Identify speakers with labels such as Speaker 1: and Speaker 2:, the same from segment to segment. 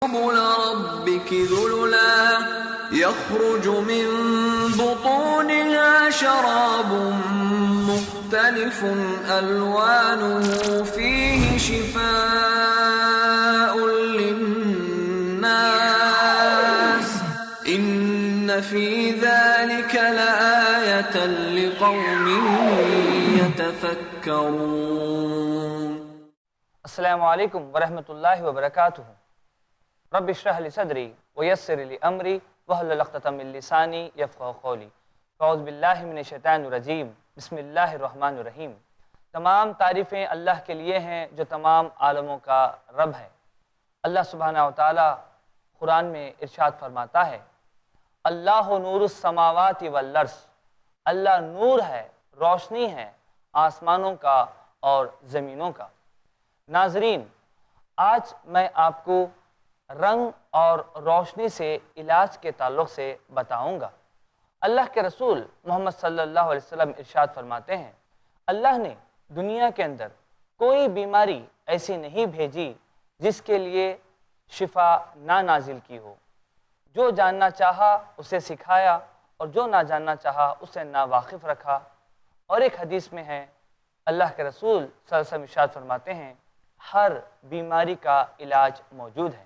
Speaker 1: سبل ربك ذللا يخرج من بطونها شراب مختلف ألوانه فيه شفاء للناس إن في ذلك لآية لقوم يتفكرون۔
Speaker 2: السلام علیکم ورحمۃ اللہ وبرکاتہ۔ رب اشرح لی صدری ویسر لی امری واحلل عقدۃ من لسانی یفقہوا قولی۔ اعوذ باللہ من الشیطان الرجیم، بسم اللہ الرحمن الرحیم۔ تمام تعریفیں اللہ کے لیے ہیں جو تمام عالموں کا رب ہے۔ اللہ سبحانہ و تعالی قرآن میں ارشاد فرماتا ہے، اللہ نور السماوات والارض، اللہ نور ہے، روشنی ہے آسمانوں کا اور زمینوں کا۔ ناظرین، آج میں آپ کو رنگ اور روشنی سے علاج کے تعلق سے بتاؤں گا۔ اللہ کے رسول محمد صلی اللہ علیہ وسلم ارشاد فرماتے ہیں، اللہ نے دنیا کے اندر کوئی بیماری ایسی نہیں بھیجی جس کے لیے شفا نہ نازل کی ہو۔ جو جاننا چاہا اسے سکھایا اور جو نہ جاننا چاہا اسے ناواقف رکھا۔ اور ایک حدیث میں ہے، اللہ کے رسول صلی اللہ علیہ وسلم ارشاد فرماتے ہیں، ہر بیماری کا علاج موجود ہے۔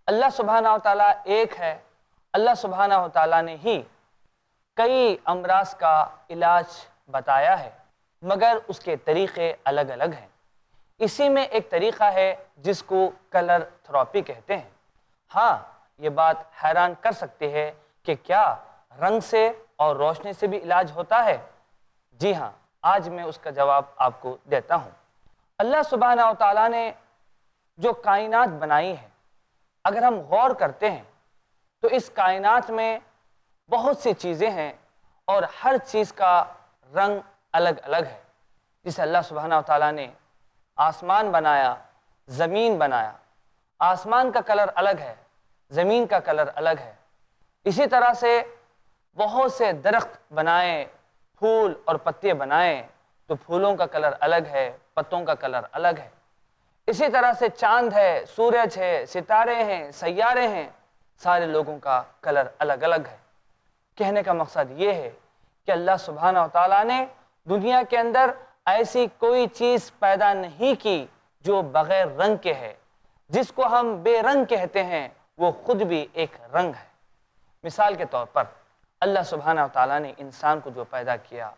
Speaker 2: اللہ سبحانہ و تعالیٰ ایک ہے۔ اللہ سبحانہ و تعالیٰ نے ہی کئی امراض کا علاج بتایا ہے، مگر اس کے طریقے الگ الگ ہیں۔ اسی میں ایک طریقہ ہے جس کو کلر تھراپی کہتے ہیں۔ ہاں، یہ بات حیران کر سکتی ہے کہ کیا رنگ سے اور روشنی سے بھی علاج ہوتا ہے؟ جی ہاں، آج میں اس کا جواب آپ کو دیتا ہوں۔ اللہ سبحانہ و تعالیٰ نے جو کائنات بنائی ہے، اگر ہم غور کرتے ہیں تو اس کائنات میں بہت سی چیزیں ہیں اور ہر چیز کا رنگ الگ الگ ہے۔ جسے اللہ سبحانہ و تعالیٰ نے آسمان بنایا، زمین بنایا، آسمان کا کلر الگ ہے، زمین کا کلر الگ ہے۔ اسی طرح سے بہت سے درخت بنائے، پھول اور پتے بنائے تو پھولوں کا کلر الگ ہے، پتوں کا کلر الگ ہے۔ اسی طرح سے چاند ہے، سورج ہے، ستارے ہیں، سیارے ہیں، سارے لوگوں کا کلر الگ الگ ہے۔ کہنے کا مقصد یہ ہے کہ اللہ سبحانہ و تعالیٰ نے دنیا کے اندر ایسی کوئی چیز پیدا نہیں کی جو بغیر رنگ کے ہے۔ جس کو ہم بے رنگ کہتے ہیں وہ خود بھی ایک رنگ ہے۔ مثال کے طور پر اللہ سبحانہ و تعالیٰ نے انسان کو جو پیدا کیا،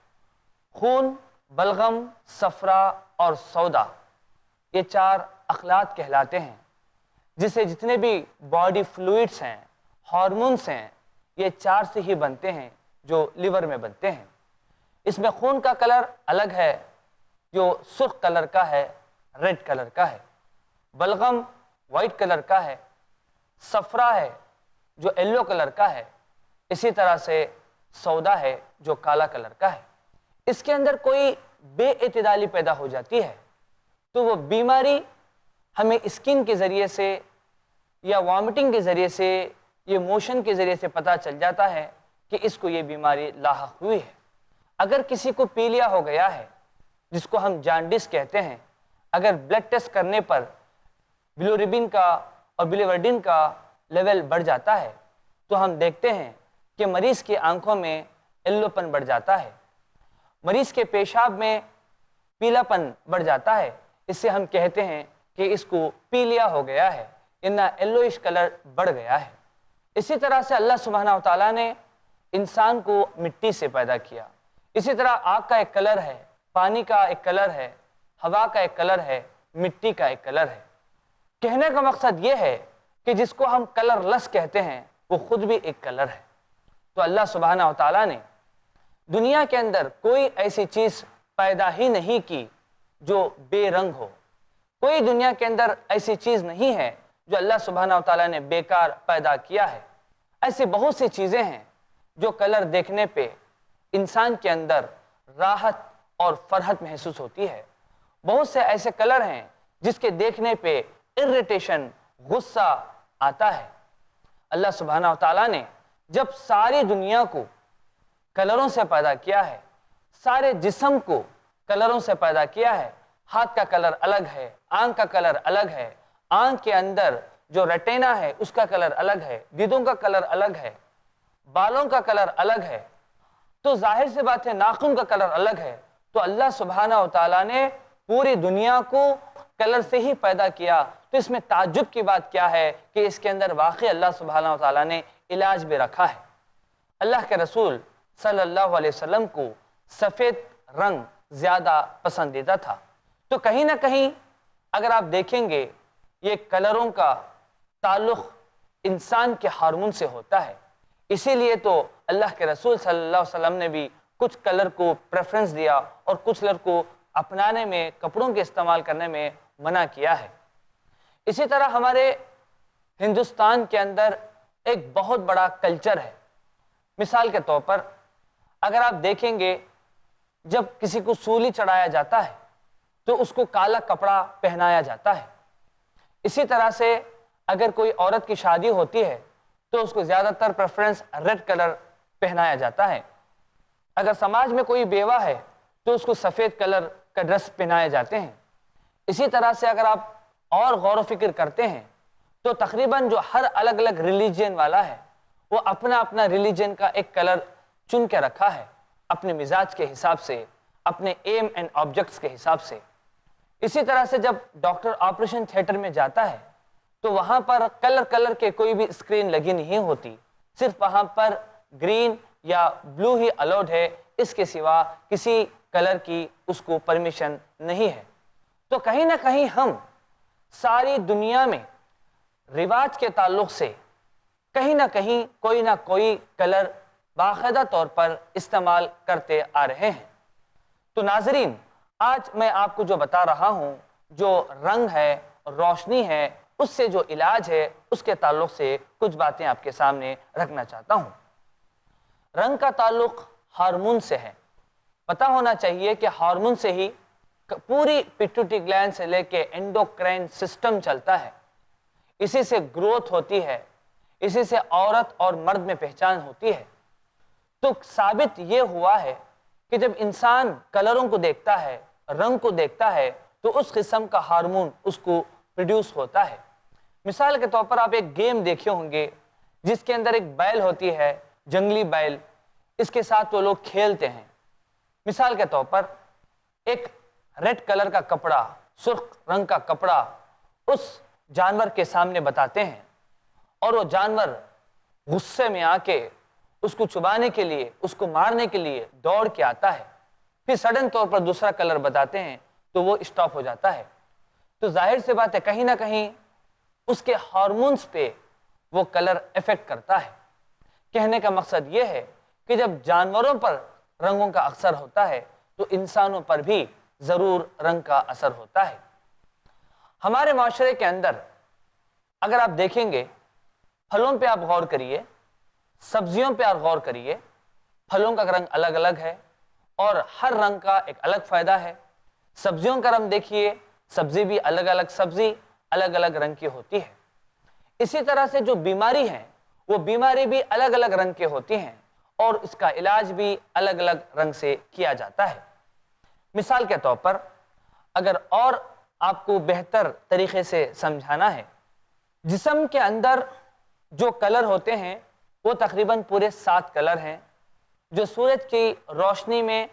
Speaker 2: خون، بلغم، صفرا اور سودا، یہ چار اخلاط کہلاتے ہیں، جسے جتنے بھی باڈی فلوئڈس ہیں، ہارمونس ہیں، یہ چار سے ہی بنتے ہیں جو لیور میں بنتے ہیں۔ اس میں خون کا کلر الگ ہے جو سرخ کلر کا ہے، ریڈ کلر کا ہے۔ بلغم وائٹ کلر کا ہے۔ صفرا ہے جو یلو کلر کا ہے۔ اسی طرح سے سودا ہے جو کالا کلر کا ہے۔ اس کے اندر کوئی بے اعتدالی پیدا ہو جاتی ہے تو وہ بیماری ہمیں اسکن کے ذریعے سے یا وامٹنگ کے ذریعے سے، یہ موشن کے ذریعے سے پتہ چل جاتا ہے کہ اس کو یہ بیماری لاحق ہوئی ہے۔ اگر کسی کو پیلیا ہو گیا ہے، جس کو ہم جانڈس کہتے ہیں، اگر بلڈ ٹیسٹ کرنے پر بلیروبن کا اور بلیورڈن کا لیول بڑھ جاتا ہے تو ہم دیکھتے ہیں کہ مریض کی آنکھوں میں یلو پن بڑھ جاتا ہے، مریض کے پیشاب میں پیلا پن بڑھ جاتا ہے۔ اس سے ہم کہتے ہیں کہ اس کو پیلیا ہو گیا ہے، یلوئش کلر بڑھ گیا ہے۔ اسی طرح سے اللہ سبحانہ و تعالیٰ نے انسان کو مٹی سے پیدا کیا۔ اسی طرح آگ کا ایک کلر ہے، پانی کا ایک کلر ہے، ہوا کا ایک کلر ہے، مٹی کا ایک کلر ہے۔ کہنے کا مقصد یہ ہے کہ جس کو ہم کلر لس کہتے ہیں وہ خود بھی ایک کلر ہے۔ تو اللہ سبحانہ و تعالیٰ نے دنیا کے اندر کوئی ایسی چیز پیدا ہی نہیں کی جو بے رنگ ہو۔ کوئی دنیا کے اندر ایسی چیز نہیں ہے جو اللہ سبحانہ و تعالیٰ نے بیکار پیدا کیا ہے۔ ایسی بہت سی چیزیں ہیں جو کلر دیکھنے پہ انسان کے اندر راحت اور فرحت محسوس ہوتی ہے۔ بہت سے ایسے کلر ہیں جس کے دیکھنے پہ ارریٹیشن، غصہ آتا ہے۔ اللہ سبحانہ و تعالیٰ نے جب ساری دنیا کو کلروں سے پیدا کیا ہے، سارے جسم کو کلروں سے پیدا کیا ہے، ہاتھ کا کلر الگ ہے، آنکھ کا کلر الگ ہے، آنکھ کے اندر جو ریٹینا ہے اس کا کلر الگ ہے، دیدوں کا کلر الگ ہے، بالوں کا کلر الگ ہے، تو ظاہر سے بات ہے ناخن کا کلر الگ ہے. تو اللہ سبحانہ و تعالیٰ نے پوری دنیا کو کلر سے ہی پیدا کیا. تو اس میں تعجب کی بات کیا ہے کہ اس کے اندر واقعی اللہ سبحانہ و تعالیٰ نے علاج بھی رکھا ہے. اللہ کے رسول صلی اللہ علیہ وسلم کو سفید رنگ زیادہ پسندیدہ تھا. تو کہیں نہ کہیں اگر آپ دیکھیں گے یہ کلروں کا تعلق انسان کے ہارمون سے ہوتا ہے. اسی لیے تو اللہ کے رسول صلی اللہ علیہ وسلم نے بھی کچھ کلر کو پریفرنس دیا اور کچھ کلر کو اپنانے میں، کپڑوں کے استعمال کرنے میں منع کیا ہے. اسی طرح ہمارے ہندوستان کے اندر ایک بہت بڑا کلچر ہے. مثال کے طور پر اگر آپ دیکھیں گے جب کسی کو سولی چڑھایا جاتا ہے تو اس کو کالا کپڑا پہنایا جاتا ہے. اسی طرح سے اگر کوئی عورت کی شادی ہوتی ہے تو اس کو زیادہ تر پریفرنس ریڈ کلر پہنایا جاتا ہے. اگر سماج میں کوئی بیوہ ہے تو اس کو سفید کلر کا ڈریس پہنائے جاتے ہیں. اسی طرح سے اگر آپ اور غور و فکر کرتے ہیں تو تقریباً جو ہر الگ الگ ریلیجن والا ہے وہ اپنا اپنا ریلیجن کا ایک کلر چن کے رکھا ہے اپنے مزاج کے حساب سے، اپنے ایم اینڈ آبجیکٹس کے حساب سے. اسی طرح سے جب ڈاکٹر آپریشن تھیٹر میں جاتا ہے تو وہاں پر کلر کے کوئی بھی اسکرین لگی نہیں ہوتی، صرف وہاں پر گرین یا بلو ہی الاؤڈ ہے، اس کے سوا کسی کلر کی اس کو پرمیشن نہیں ہے. تو کہیں نہ کہیں ہم ساری دنیا میں رواج کے تعلق سے کہیں نہ کہیں کوئی نہ کوئی کلر باقاعدہ طور پر استعمال کرتے آ رہے ہیں. تو ناظرین، آج میں آپ کو جو بتا رہا ہوں، جو رنگ ہے، روشنی ہے، اس سے جو علاج ہے، اس کے تعلق سے کچھ باتیں آپ کے سامنے رکھنا چاہتا ہوں. رنگ کا تعلق ہارمون سے ہے. پتہ ہونا چاہیے کہ ہارمون سے ہی پوری پیٹوٹری گلینڈ سے لے کے انڈوکرائن سسٹم چلتا ہے. اسی سے گروتھ ہوتی ہے، اسی سے عورت اور مرد میں پہچان ہوتی ہے. تو ثابت یہ ہوا ہے کہ جب انسان کلروں کو دیکھتا ہے، رنگ کو دیکھتا ہے، تو اس قسم کا ہارمون اس کو پروڈیوس ہوتا ہے. مثال کے طور پر آپ ایک گیم دیکھے ہوں گے جس کے اندر ایک بیل ہوتی ہے، جنگلی بیل، اس کے ساتھ وہ لوگ کھیلتے ہیں. مثال کے طور پر ایک ریڈ کلر کا کپڑا، سرخ رنگ کا کپڑا اس جانور کے سامنے بتاتے ہیں اور وہ جانور غصے میں آ کے اس کو چبانے کے لیے، اس کو مارنے کے لیے دوڑ کے آتا ہے. پھر سڈن طور پر دوسرا کلر بتاتے ہیں تو وہ اسٹاپ ہو جاتا ہے. تو ظاہر سے بات ہے کہیں نہ کہیں اس کے ہارمونز پہ وہ کلر افیکٹ کرتا ہے. کہنے کا مقصد یہ ہے کہ جب جانوروں پر رنگوں کا اثر ہوتا ہے تو انسانوں پر بھی ضرور رنگ کا اثر ہوتا ہے. ہمارے معاشرے کے اندر اگر آپ دیکھیں گے، پھلوں پہ آپ غور کریے، سبزیوں پہ آپ غور کریے، پھلوں کا رنگ الگ الگ ہے اور ہر رنگ کا ایک الگ فائدہ ہے. سبزیوں کا رنگ دیکھیے، سبزی بھی الگ الگ سبزی الگ الگ رنگ کی ہوتی ہے. اسی طرح سے جو بیماری ہیں وہ بیماری بھی الگ الگ رنگ کے ہوتی ہیں اور اس کا علاج بھی الگ الگ رنگ سے کیا جاتا ہے. مثال کے طور پر اگر اور آپ کو بہتر طریقے سے سمجھانا ہے، جسم کے اندر جو کلر ہوتے ہیں وہ تقریباً پورے 7 کلر ہیں جو سورج کی روشنی میں،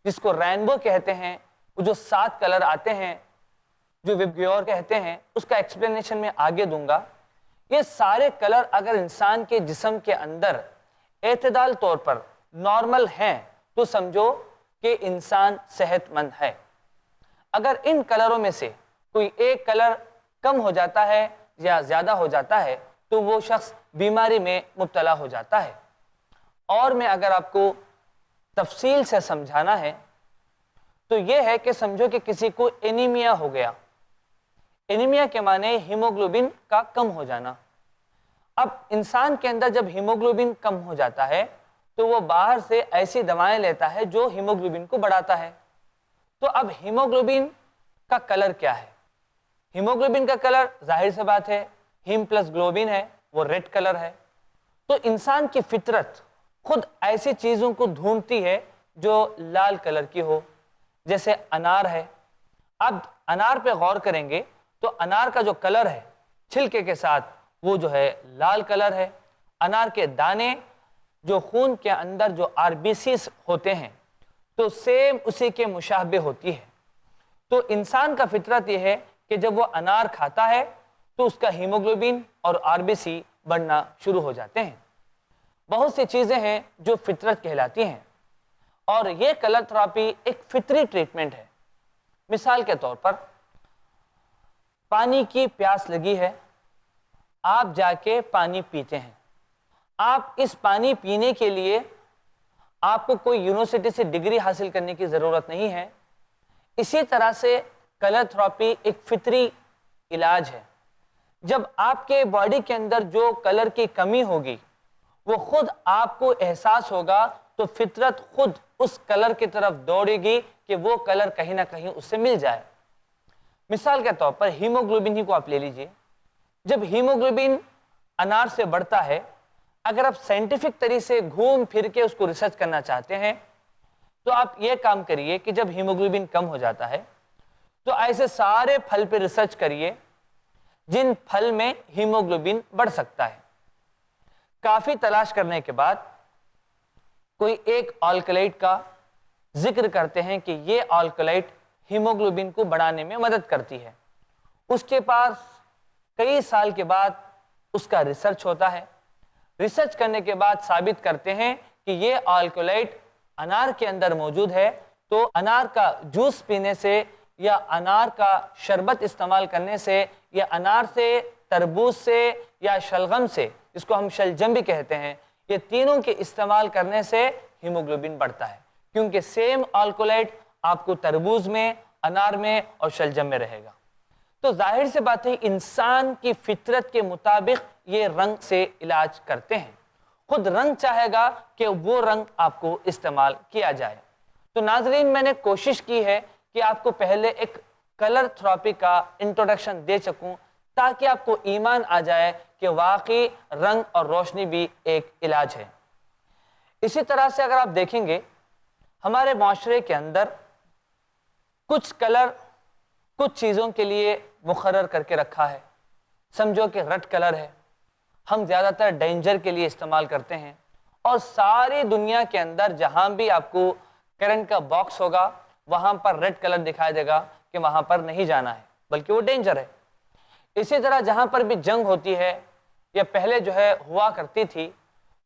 Speaker 2: جس کو رینبو کہتے ہیں، وہ جو 7 کلر آتے ہیں جو وبگیور کہتے ہیں، اس کا ایکسپلینیشن میں آگے دوں گا. یہ سارے کلر اگر انسان کے جسم کے اندر اعتدال طور پر نارمل ہیں تو سمجھو کہ انسان صحت مند ہے. اگر ان کلروں میں سے کوئی ایک کلر کم ہو جاتا ہے یا زیادہ ہو جاتا ہے تو وہ شخص بیماری میں مبتلا ہو جاتا ہے. اور میں اگر آپ کو تفصیل سے سمجھانا ہے تو یہ ہے کہ سمجھو کہ کسی کو اینیمیا ہو گیا. اینیمیا کے معنی ہیموگلوبن کا کم ہو جانا. اب انسان کے اندر جب ہیموگلوبن کم ہو جاتا ہے تو وہ باہر سے ایسی دوائیں لیتا ہے جو ہیموگلوبن کو بڑھاتا ہے. تو اب ہیموگلوبن کا کلر کیا ہے؟ ہیموگلوبن کا کلر ظاہر سے بات ہے ہیم پلس گلوبن ہے، وہ ریڈ کلر ہے. تو انسان کی فطرت خود ایسی چیزوں کو ڈھونڈتی ہے جو لال کلر کی ہو، جیسے انار ہے. اب انار پہ غور کریں گے تو انار کا جو کلر ہے چھلکے کے ساتھ وہ جو ہے لال کلر ہے۔ انار کے دانے جو خون کے اندر جو RBCs ہوتے ہیں تو سیم اسی کے مشابہ ہوتی ہے۔ تو انسان کا فطرت یہ ہے کہ جب وہ انار کھاتا ہے تو اس کا ہیموگلوبن اور RBC بڑھنا شروع ہو جاتے ہیں۔ بہت سی چیزیں ہیں جو فطرت کہلاتی ہیں، اور یہ کلر تھراپی ایک فطری ٹریٹمنٹ ہے۔ مثال کے طور پر پانی کی پیاس لگی ہے، آپ جا کے پانی پیتے ہیں۔ آپ اس پانی پینے کے لیے آپ کو کوئی یونیورسٹی سے ڈگری حاصل کرنے کی ضرورت نہیں ہے۔ اسی طرح سے کلر تھراپی ایک فطری علاج ہے۔ جب آپ کے باڈی کے اندر جو کلر کی کمی ہوگی وہ خود آپ کو احساس ہوگا تو فطرت خود اس کلر کی طرف دوڑے گی کہ وہ کلر کہیں نہ کہیں اس سے مل جائے۔ مثال کے طور پر ہیموگلوبن ہی کو آپ لے لیجئے۔ جب ہیموگلوبن انار سے بڑھتا ہے، اگر آپ سائنٹیفک طریقے سے گھوم پھر کے اس کو ریسرچ کرنا چاہتے ہیں تو آپ یہ کام کریے کہ جب ہیموگلوبن کم ہو جاتا ہے تو ایسے سارے پھل پہ ریسرچ کریے جن پھل میں ہیموگلوبن بڑھ سکتا ہے۔ کافی تلاش کرنے کے بعد کوئی ایک آلکلائٹ کا ذکر کرتے ہیں کہ یہ آلکلائٹ ہیموگلوبن کو بڑھانے میں مدد کرتی ہے۔ اس کے پاس کئی سال کے بعد اس کا ریسرچ ہوتا ہے۔ ریسرچ کرنے کے بعد ثابت کرتے ہیں کہ یہ آلکلائٹ انار کے اندر موجود ہے، تو انار کا جوس پینے سے یا انار کا شربت استعمال کرنے سے یا انار سے، تربوز سے یا شلغم سے، جس کو ہم شلجم بھی کہتے ہیں، یہ تینوں کے استعمال کرنے سے ہیموگلوبن بڑھتا ہے، کیونکہ سیم آلکلائٹ آپ کو تربوز میں، انار میں اور شلجم میں رہے گا۔ تو ظاہر سے بات ہے انسان کی فطرت کے مطابق یہ رنگ سے علاج کرتے ہیں۔ خود رنگ چاہے گا کہ وہ رنگ آپ کو استعمال کیا جائے۔ تو ناظرین، میں نے کوشش کی ہے کہ آپ کو پہلے ایک کلر تھراپی کا انٹروڈکشن دے سکوں تاکہ آپ کو ایمان آ جائے کہ واقعی رنگ اور روشنی بھی ایک علاج ہے۔ اسی طرح سے اگر آپ دیکھیں گے ہمارے معاشرے کے اندر کچھ کلر کچھ چیزوں کے لیے مقرر کر کے رکھا ہے۔ سمجھو کہ ریڈ کلر ہے، ہم زیادہ تر ڈینجر کے لیے استعمال کرتے ہیں، اور ساری دنیا کے اندر جہاں بھی آپ کو کرنٹ کا باکس ہوگا وہاں پر ریڈ کلر دکھائی دے گا کہ وہاں پر نہیں جانا ہے بلکہ وہ ڈینجر ہے۔ اسی طرح جہاں پر بھی جنگ ہوتی ہے یا پہلے جو ہے ہوا کرتی تھی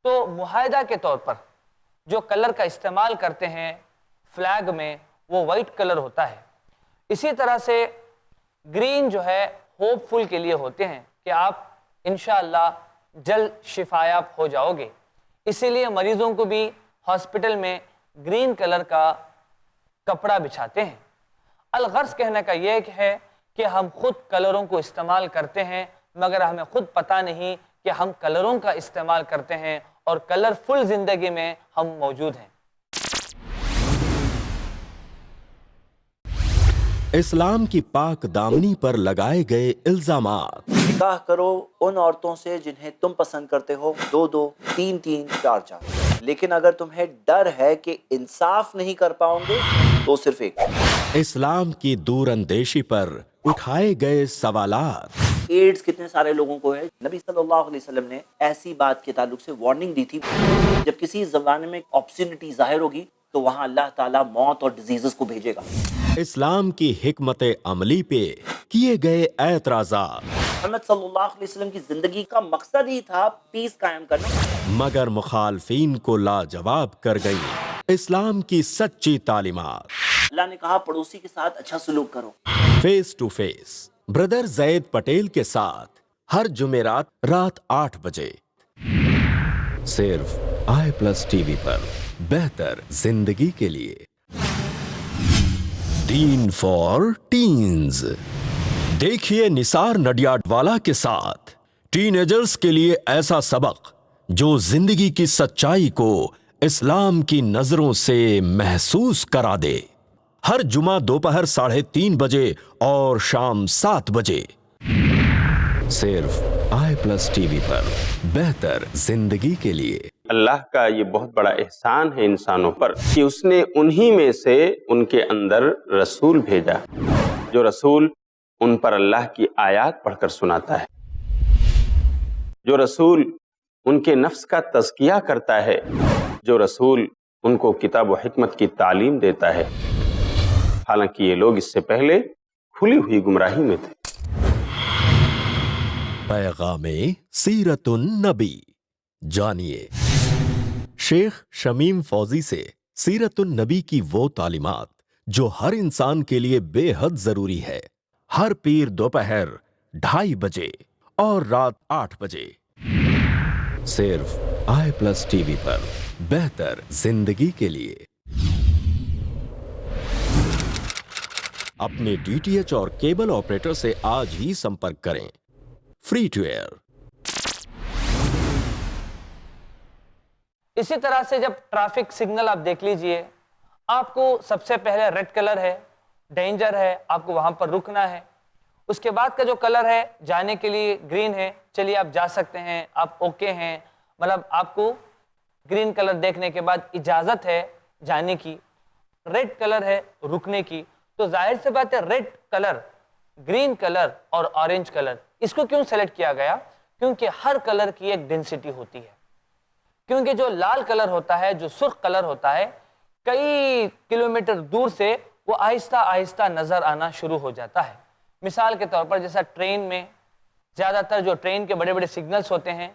Speaker 2: تو معاہدہ کے طور پر جو کلر کا استعمال کرتے ہیں فلیگ میں وہ وائٹ کلر ہوتا ہے۔ اسی طرح سے گرین جو ہے ہوپ فل کے لیے ہوتے ہیں کہ آپ انشاءاللہ جلد شفایاب ہو جاؤ گے، اسی لیے مریضوں کو بھی ہاسپٹل میں گرین کلر کا کپڑا بچھاتے ہیں۔ الغرض کہنے کا یہ ہے کہ ہم خود کلروں کو استعمال کرتے ہیں مگر ہمیں خود پتہ نہیں کہ ہم کلروں کا استعمال کرتے ہیں اور کلرفل زندگی میں ہم موجود ہیں۔
Speaker 3: اسلام کی پاک دامنی پر لگائے گئے الزامات۔
Speaker 4: نکاح کرو ان عورتوں سے جنہیں تم پسند کرتے ہو، 2-2، 3-3، 4-4، لیکن اگر تمہیں ڈر ہے کہ انصاف نہیں کر پاؤ گے تو صرف ایک۔
Speaker 3: اسلام کی دور اندیشی پر اٹھائے گئے سوالات۔
Speaker 4: ایڈز کتنے سارے لوگوں کو ہے؟ نبی صلی اللہ علیہ وسلم نے ایسی بات کے تعلق سے وارننگ دی تھی، جب کسی زمانے میں آپسینٹی ظاہر ہوگی تو وہاں اللہ تعالیٰ موت اور ڈیزیزز کو بھیجے گا۔
Speaker 3: اسلام کی حکمت عملی پہ کیے گئے اعتراضات۔
Speaker 4: محمد صلی اللہ علیہ وسلم کی زندگی کا مقصد ہی تھا پیس قائم کرنا،
Speaker 3: مگر مخالفین کو لاجواب کر گئی اسلام کی سچی تعلیمات۔
Speaker 4: اللہ نے کہا پڑوسی کے ساتھ اچھا سلوک کرو۔
Speaker 3: فیس ٹو فیس بردر زید پٹیل کے ساتھ ہر جمعرات رات 8 بجے صرف i+TV پر، بہتر زندگی کے لیے۔ دین فار ٹینز، دیکھیے نثار نڈیاڈوالا کے ساتھ ٹین ایجرز کے لیے ایسا سبق جو زندگی کی سچائی کو اسلام کی نظروں سے محسوس کرا دے۔ ہر جمعہ دوپہر 3:30 بجے اور شام 7 بجے صرف i+TV پر، بہتر زندگی کے لیے۔
Speaker 5: اللہ کا یہ بہت بڑا احسان ہے انسانوں پر کہ اس نے انہی میں سے ان کے اندر رسول بھیجا، جو رسول ان پر اللہ کی آیات پڑھ کر سناتا ہے۔ جو رسول ان کے نفس کا تزکیہ کرتا ہے، جو رسول ان کو کتاب و حکمت کی تعلیم دیتا ہے، حالانکہ یہ لوگ اس سے پہلے کھلی ہوئی گمراہی میں تھے۔
Speaker 3: پیغام سیرت النبی جانیے شیخ شمیم فوزی سے سیرت النبی کی وہ تعلیمات جو ہر انسان کے لیے بے حد ضروری ہے، ہر پیر دوپہر 2:30 بجے اور رات 8 بجے صرف i+ ٹی وی پر، بہتر زندگی کے لیے۔ اپنے DTH اور کیبل آپریٹر سے آج ہی سمپرک کریں۔ Free to air.
Speaker 2: اسی طرح سے جب ٹریفک سگنل آپ دیکھ لیجئے، آپ کو سب سے پہلے ریڈ کلر ہے، ڈینجر ہے، آپ کو وہاں پر رکنا ہے۔ اس کے بعد کا جو کلر ہے جانے کے لیے گرین ہے، چلیے آپ جا سکتے ہیں، آپ اوکے ہیں، مطلب آپ کو گرین کلر دیکھنے کے بعد اجازت ہے جانے کی۔ ریڈ کلر ہے رکنے کی۔ تو ظاہر سے بات ہے ریڈ کلر، گرین کلر اور آرنج کلر، اس کو کیوں سیلیکٹ کیا گیا؟ کیونکہ ہر کلر کی ایک ڈینسٹی ہوتی ہے۔ کیونکہ جو لال کلر ہوتا ہے، جو سرخ کلر ہوتا ہے، کئی کلومیٹر دور سے وہ آہستہ آہستہ نظر آنا شروع ہو جاتا ہے۔ مثال کے طور پر جیسا ٹرین میں زیادہ تر جو ٹرین کے بڑے بڑے سگنلز ہوتے ہیں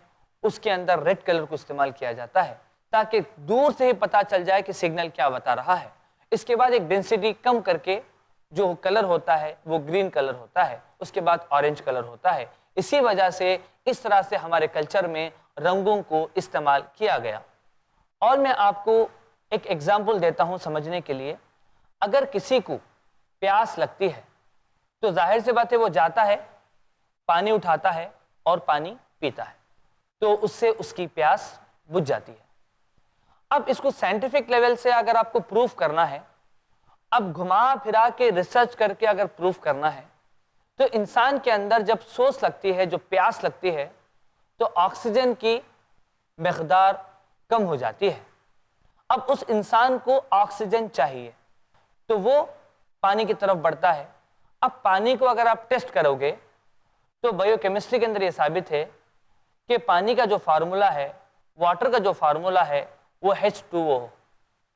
Speaker 2: اس کے اندر ریڈ کلر کو استعمال کیا جاتا ہے تاکہ دور سے ہی پتہ چل جائے کہ سگنل کیا بتا رہا ہے۔ اس کے بعد ایک ڈینسٹی کم کر کے جو کلر ہوتا ہے وہ گرین کلر ہوتا ہے، اس کے بعد آرنج کلر ہوتا ہے۔ اسی وجہ سے اس طرح سے ہمارے کلچر میں رنگوں کو استعمال کیا گیا۔ اور میں آپ کو ایک ایگزامپل دیتا ہوں سمجھنے کے لیے۔ اگر کسی کو پیاس لگتی ہے تو ظاہر سے بات ہے وہ جاتا ہے، پانی اٹھاتا ہے اور پانی پیتا ہے، تو اس سے اس کی پیاس بجھ جاتی ہے۔ اب اس کو سائنٹیفک لیول سے اگر آپ کو پروف کرنا ہے، اب گھما پھرا کے ریسرچ کر کے اگر پروف کرنا ہے، تو انسان کے اندر جب سوس لگتی ہے، جو پیاس لگتی ہے، تو آکسیجن کی مقدار کم ہو جاتی ہے۔ اب اس انسان کو آکسیجن چاہیے تو وہ پانی کی طرف بڑھتا ہے۔ اب پانی کو اگر آپ ٹیسٹ کرو گے تو بائیو کیمسٹری کے اندر یہ ثابت ہے کہ پانی کا جو فارمولا ہے، واٹر کا جو فارمولا ہے وہ H2O،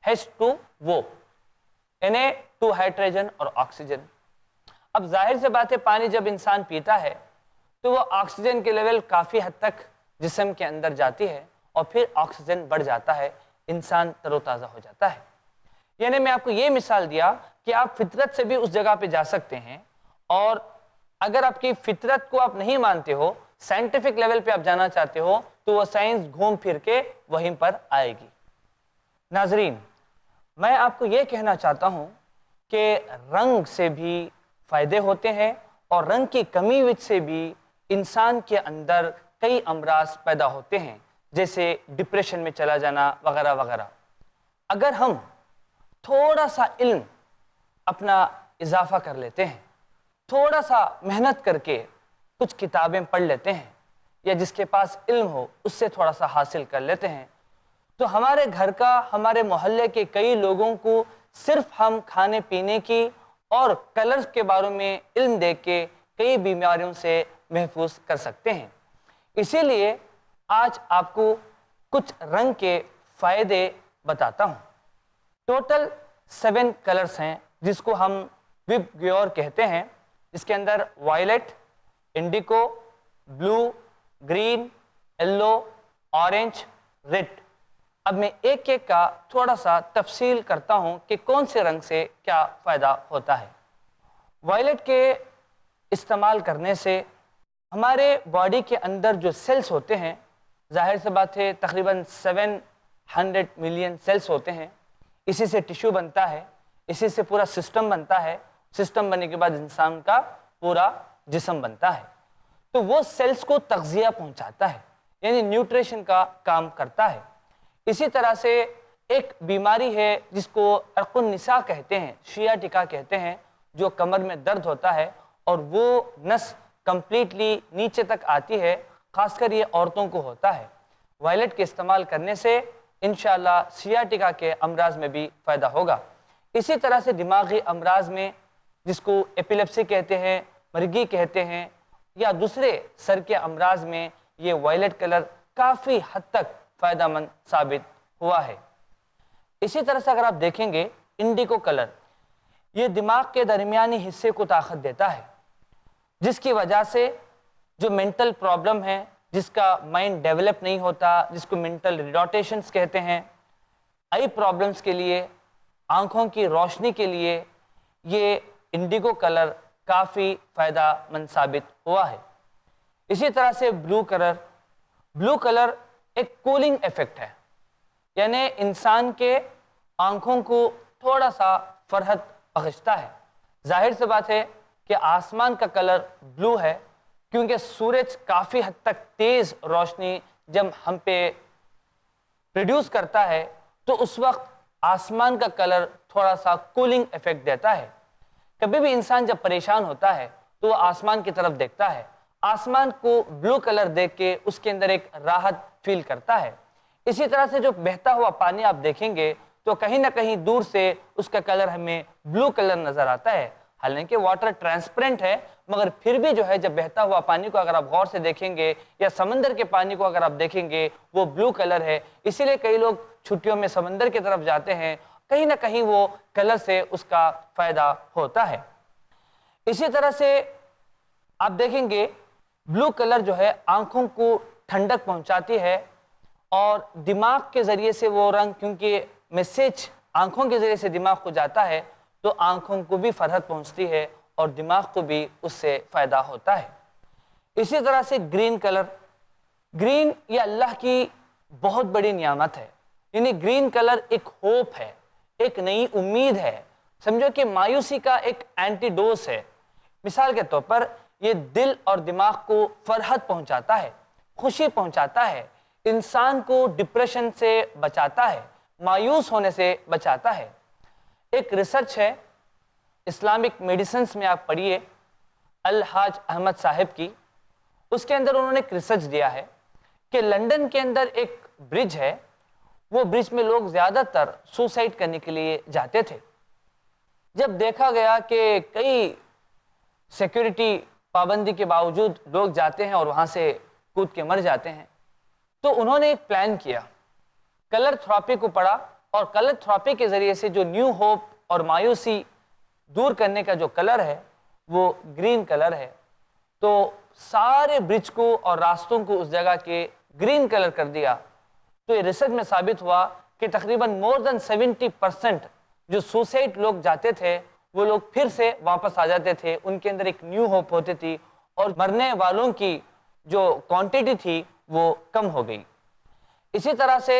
Speaker 2: H2O یعنی 2 ہائیڈروجن اور آکسیجن۔ اب ظاہر سے بات ہے پانی جب انسان پیتا ہے تو وہ آکسیجن کے لیول کافی حد تک جسم کے اندر جاتی ہے اور پھر آکسیجن بڑھ جاتا ہے، انسان تر و تازہ ہو جاتا ہے۔ یعنی میں آپ کو یہ مثال دیا کہ آپ فطرت سے بھی اس جگہ پہ جا سکتے ہیں، اور اگر آپ کی فطرت کو آپ نہیں مانتے ہو، سائنٹیفک لیول پہ آپ جانا چاہتے ہو، تو وہ سائنس گھوم پھر کے وہیں پر آئے گی۔ ناظرین، میں آپ کو یہ کہنا چاہتا ہوں کہ رنگ سے بھی فائدے ہوتے ہیں، اور رنگ کی کمی وجہ سے بھی انسان کے اندر کئی امراض پیدا ہوتے ہیں، جیسے ڈپریشن میں چلا جانا وغیرہ وغیرہ۔ اگر ہم تھوڑا سا علم اپنا اضافہ کر لیتے ہیں، تھوڑا سا محنت کر کے کچھ کتابیں پڑھ لیتے ہیں، یا جس کے پاس علم ہو اس سے تھوڑا سا حاصل کر لیتے ہیں، تو ہمارے گھر کا، ہمارے محلے کے کئی لوگوں کو صرف ہم کھانے پینے کی اور کلرز کے بارے میں علم دے کے کئی بیماریوں سے محفوظ کر سکتے ہیں۔ اسی لیے آج آپ کو کچھ رنگ کے فائدے بتاتا ہوں۔ ٹوٹل 7 کلرز ہیں جس کو ہم وب گیور کہتے ہیں، جس کے اندر وائلٹ، انڈیگو، بلو، گرین، یلو، آرنج، ریڈ۔ اب میں ایک ایک کا تھوڑا سا تفصیل کرتا ہوں کہ کون سے رنگ سے کیا فائدہ ہوتا ہے۔ وائلٹ کے استعمال کرنے سے ہمارے باڈی کے اندر جو سیلز ہوتے ہیں، ظاہر سے بات ہے تقریباً 700 ملین سیلز ہوتے ہیں، اسی سے ٹیشو بنتا ہے، اسی سے پورا سسٹم بنتا ہے، سسٹم بننے کے بعد انسان کا پورا جسم بنتا ہے۔ تو وہ سیلز کو تغذیہ پہنچاتا ہے، یعنی نیوٹریشن کا کام کرتا ہے۔ اسی طرح سے ایک بیماری ہے جس کو عرق النساء کہتے ہیں، شیاٹکا کہتے ہیں، جو کمر میں درد ہوتا ہے اور وہ نس کمپلیٹلی نیچے تک آتی ہے، خاص کر یہ عورتوں کو ہوتا ہے۔ وائلٹ کے استعمال کرنے سے انشاءاللہ سیاٹکا کے امراض میں بھی فائدہ ہوگا۔ اسی طرح سے دماغی امراض میں، جس کو ایپیلیپسی کہتے ہیں، مرگی کہتے ہیں، یا دوسرے سر کے امراض میں یہ وائلٹ کلر کافی حد تک فائدہ مند ثابت ہوا ہے۔ اسی طرح سے اگر آپ دیکھیں گے انڈیگو کلر، یہ دماغ کے درمیانی حصے کو طاقت دیتا ہے، جس کی وجہ سے جو مینٹل پرابلم ہے، جس کا مائنڈ ڈیولپ نہیں ہوتا، جس کو مینٹل ریڈاٹیشنز کہتے ہیں، آئی پرابلمز کے لیے، آنکھوں کی روشنی کے لیے یہ انڈیگو کلر کافی فائدہ مند ثابت ہوا ہے۔ اسی طرح سے بلو کلر ایک کولنگ ایفیکٹ ہے، یعنی انسان کے آنکھوں کو تھوڑا سا فرحت بخشتا ہے۔ ظاہر سی بات ہے کہ آسمان کا کلر بلو ہے، کیونکہ سورج کافی حد تک تیز روشنی جب ہم پہ پروڈیوس کرتا ہے تو اس وقت آسمان کا کلر تھوڑا سا کولنگ ایفیکٹ دیتا ہے۔ کبھی بھی انسان جب پریشان ہوتا ہے تو وہ آسمان کی طرف دیکھتا ہے، آسمان کو بلو کلر دیکھ کے اس کے اندر ایک راحت فیل کرتا ہے۔ اسی طرح سے جو بہتا ہوا پانی آپ دیکھیں گے تو کہیں نہ کہیں دور سے اس کا کلر ہمیں بلو کلر نظر آتا ہے، حالانکہ واٹر ٹرانسپیرنٹ ہے، مگر پھر بھی جو ہے جب بہتا ہوا پانی کو اگر آپ غور سے دیکھیں گے یا سمندر کے پانی کو اگر آپ دیکھیں گے وہ بلو کلر ہے۔ اسی لیے کئی لوگ چھٹیوں میں سمندر کی طرف جاتے ہیں، کہیں نہ کہیں وہ کلر سے اس کا فائدہ ہوتا ہے۔ اسی طرح سے آپ دیکھیں گے بلو کلر جو ہے آنکھوں کو ٹھنڈک پہنچاتی ہے، اور دماغ کے ذریعے سے وہ رنگ، کیونکہ میسیج آنکھوں کے ذریعے سے دماغ کو جاتا ہے تو آنکھوں کو بھی فرحت پہنچتی ہے اور دماغ کو بھی اس سے فائدہ ہوتا ہے۔ اسی طرح سے گرین یہ اللہ کی بہت بڑی نعمت ہے، یعنی گرین کلر ایک ہوپ ہے، ایک نئی امید ہے، سمجھو کہ مایوسی کا ایک اینٹی ڈوز ہے۔ مثال کے طور پر یہ دل اور دماغ کو فرحت پہنچاتا ہے، خوشی پہنچاتا ہے، انسان کو ڈپریشن سے بچاتا ہے، مایوس ہونے سے بچاتا ہے۔ ایک ریسرچ ہے اسلامک میڈیسنز میں، آپ پڑھیے الحاج احمد صاحب کی، اس کے اندر انہوں نے ایک ریسرچ دیا ہے کہ لندن کے اندر ایک برج ہے، وہ برج میں لوگ زیادہ تر سوسائڈ کرنے کے لیے جاتے تھے۔ جب دیکھا گیا کہ کئی سیکیورٹی پابندی کے باوجود لوگ جاتے ہیں اور وہاں سے کود کے مر جاتے ہیں، تو انہوں نے ایک پلان کیا، کلر تھراپی کو پڑھا، اور کلر تھراپی کے ذریعے سے جو نیو ہوپ اور مایوسی دور کرنے کا جو کلر ہے وہ گرین کلر ہے۔ تو سارے برج کو اور راستوں کو اس جگہ کے گرین کلر کر دیا۔ تو یہ ریسرچ میں ثابت ہوا کہ تقریباً more than 70% جو سوسائڈ لوگ جاتے تھے وہ لوگ پھر سے واپس آ جاتے تھے، ان کے اندر ایک نیو ہوپ ہوتی تھی، اور مرنے والوں کی جو کوانٹٹی تھی وہ کم ہو گئی۔ اسی طرح سے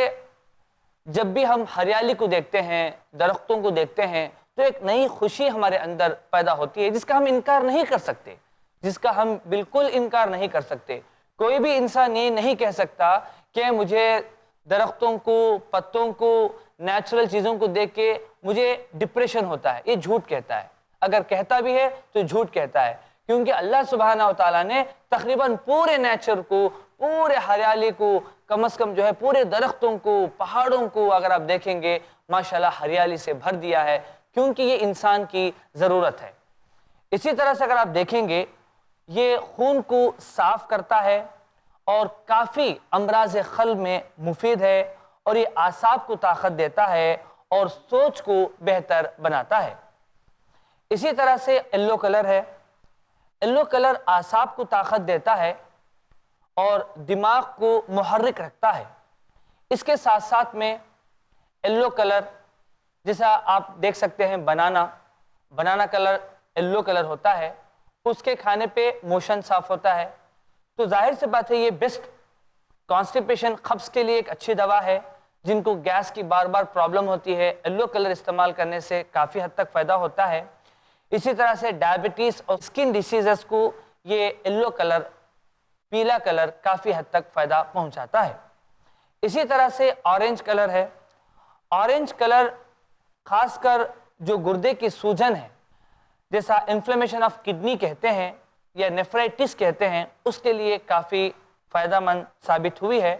Speaker 2: جب بھی ہم ہریالی کو دیکھتے ہیں، درختوں کو دیکھتے ہیں، تو ایک نئی خوشی ہمارے اندر پیدا ہوتی ہے، جس کا ہم انکار نہیں کر سکتے، جس کا ہم بالکل انکار نہیں کر سکتے۔ کوئی بھی انسان یہ نہیں کہہ سکتا کہ مجھے درختوں کو، پتوں کو، نیچرل چیزوں کو دیکھ کے مجھے ڈپریشن ہوتا ہے، یہ جھوٹ کہتا ہے۔ اگر کہتا بھی ہے تو جھوٹ کہتا ہے، کیونکہ اللہ سبحانہ و تعالیٰ نے تقریباً پورے نیچر کو، پورے ہریالی کو، کم از کم جو ہے پورے درختوں کو، پہاڑوں کو اگر آپ دیکھیں گے ماشاءاللہ ہریالی سے بھر دیا ہے، کیونکہ یہ انسان کی ضرورت ہے۔ اسی طرح سے اگر آپ دیکھیں گے یہ خون کو صاف کرتا ہے اور کافی امراض قلب میں مفید ہے، اور یہ اعصاب کو طاقت دیتا ہے اور سوچ کو بہتر بناتا ہے۔ اسی طرح سے یلو کلر ہے، یلو کلر اعصاب کو طاقت دیتا ہے اور دماغ کو محرک رکھتا ہے۔ اس کے ساتھ ساتھ میں یلو کلر، جیسا آپ دیکھ سکتے ہیں بنانا کلر یلو کلر ہوتا ہے، اس کے کھانے پہ موشن صاف ہوتا ہے، تو ظاہر سے بات ہے یہ بیسٹ کانسٹیپیشن، قبض کے لیے ایک اچھی دوا ہے۔ جن کو گیس کی بار بار پرابلم ہوتی ہے، یلو کلر استعمال کرنے سے کافی حد تک فائدہ ہوتا ہے۔ اسی طرح سے ڈائبٹیز اور اسکن ڈیسیزز کو یہ یلو کلر، پیلا کلر کافی حد تک فائدہ پہنچاتا ہے۔ اسی طرح سے آرنج کلر ہے، آرنج کلر خاص کر جو گردے کی سوجن ہے، جیسا انفلیمیشن آف کڈنی کہتے ہیں یا نیفرائٹس کہتے ہیں، اس کے لیے کافی فائدہ مند ثابت ہوئی ہے،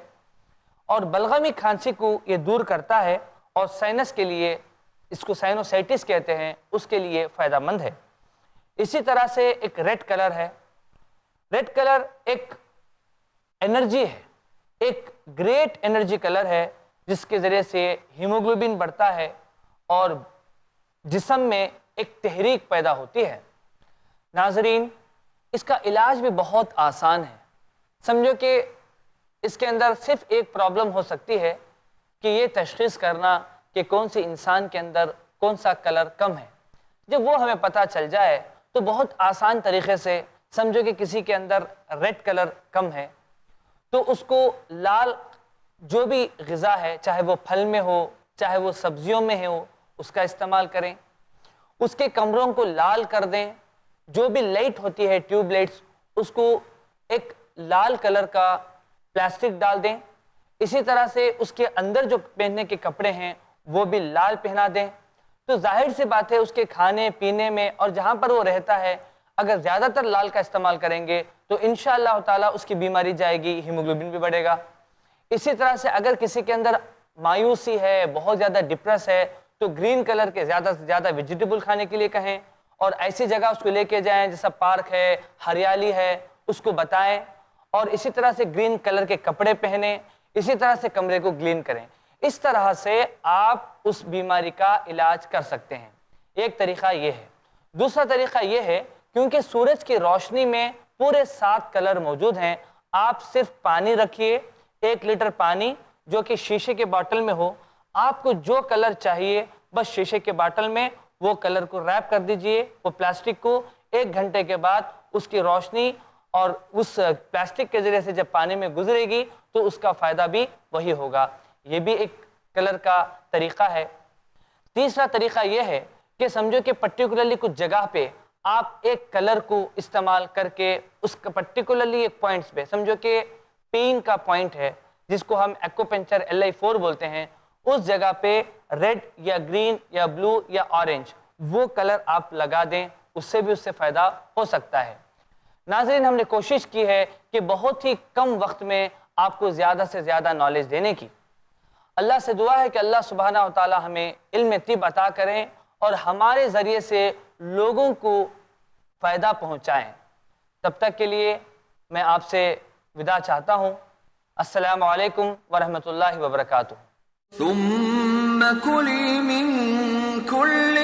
Speaker 2: اور بلغمی کھانسی کو یہ دور کرتا ہے، اور سائنس کے لیے، اس کو سائنوسائٹس کہتے ہیں، اس کے لیے فائدہ مند ہے۔ اسی طرح سے ایک ریڈ کلر ہے، ریڈ کلر ایک انرجی ہے، ایک گریٹ انرجی کلر ہے جس کے ذریعے سے ہیموگلوبن بڑھتا ہے اور جسم میں ایک تحریک پیدا ہوتی ہے۔ ناظرین، اس کا علاج بھی بہت آسان ہے۔ سمجھو کہ اس کے اندر صرف ایک پرابلم ہو سکتی ہے کہ یہ تشخیص کرنا کہ کون سی انسان کے اندر کون سا کلر کم ہے۔ جب وہ ہمیں پتہ چل جائے تو بہت آسان طریقے سے سمجھو کہ کسی کے اندر ریڈ کلر کم ہے تو اس کو لال جو بھی غذا ہے، چاہے وہ پھل میں ہو چاہے وہ سبزیوں میں ہو، اس کا استعمال کریں، اس کے کمروں کو لال کر دیں، جو بھی لائٹ ہوتی ہے ٹیوب لائٹس اس کو ایک لال کلر کا پلاسٹک ڈال دیں، اسی طرح سے اس کے اندر جو پہننے کے کپڑے ہیں وہ بھی لال پہنا دیں، تو ظاہر سی بات ہے اس کے کھانے پینے میں اور جہاں پر وہ رہتا ہے اگر زیادہ تر لال کا استعمال کریں گے تو انشاءاللہ تعالیٰ اس کی بیماری جائے گی، ہیموگلوبن بھی بڑھے گا۔ اسی طرح سے اگر کسی کے اندر مایوسی ہے، بہت زیادہ ڈپریس ہے، تو گرین کلر کے زیادہ سے زیادہ ویجیٹیبل کھانے کے لیے کہیں اور ایسی جگہ اس کو لے کے جائیں جیسا پارک ہے، ہریالی ہے، اس کو بتائیں، اور اسی طرح سے گرین کلر کے کپڑے پہنیں، اسی طرح سے کمرے کو کلین کریں۔ اس طرح سے آپ اس بیماری کا علاج کر سکتے ہیں۔ ایک طریقہ یہ ہے۔ دوسرا طریقہ یہ ہے، کیونکہ سورج کی روشنی میں پورے 7 کلر موجود ہیں، آپ صرف پانی رکھیے، 1 لیٹر پانی جو کہ شیشے کے باٹل میں ہو، آپ کو جو کلر چاہیے بس شیشے کے باٹل میں وہ کلر کو ریپ کر دیجئے، وہ پلاسٹک کو، 1 گھنٹے کے بعد اس کی روشنی اور اس پلاسٹک کے ذریعے سے جب پانی میں گزرے گی تو اس کا فائدہ بھی وہی ہوگا۔ یہ بھی ایک کلر کا طریقہ ہے۔ تیسرا طریقہ یہ ہے کہ سمجھو کہ پرٹیکولرلی کچھ جگہ پہ آپ ایک کلر کو استعمال کر کے اس کا پرٹیکولرلی ایک پوائنٹس پہ، سمجھو کہ پین کا پوائنٹ ہے جس کو ہم ایکوپنچر LI4 بولتے ہیں، اس جگہ پہ ریڈ یا گرین یا بلو یا آرنج وہ کلر آپ لگا دیں، اس سے بھی اس سے فائدہ ہو سکتا ہے۔ ناظرین، ہم نے کوشش کی ہے کہ بہت ہی کم وقت میں آپ کو زیادہ سے زیادہ نالج دینے کی۔ اللہ سے دعا ہے کہ اللہ سبحانہ و تعالی ہمیں علم طب عطا کریں اور ہمارے ذریعے سے لوگوں کو فائدہ پہنچائیں۔ تب تک کے لیے میں آپ سے وداع چاہتا ہوں۔ السلام علیکم ورحمۃ اللہ وبرکاتہ۔
Speaker 1: ثم كلي من كل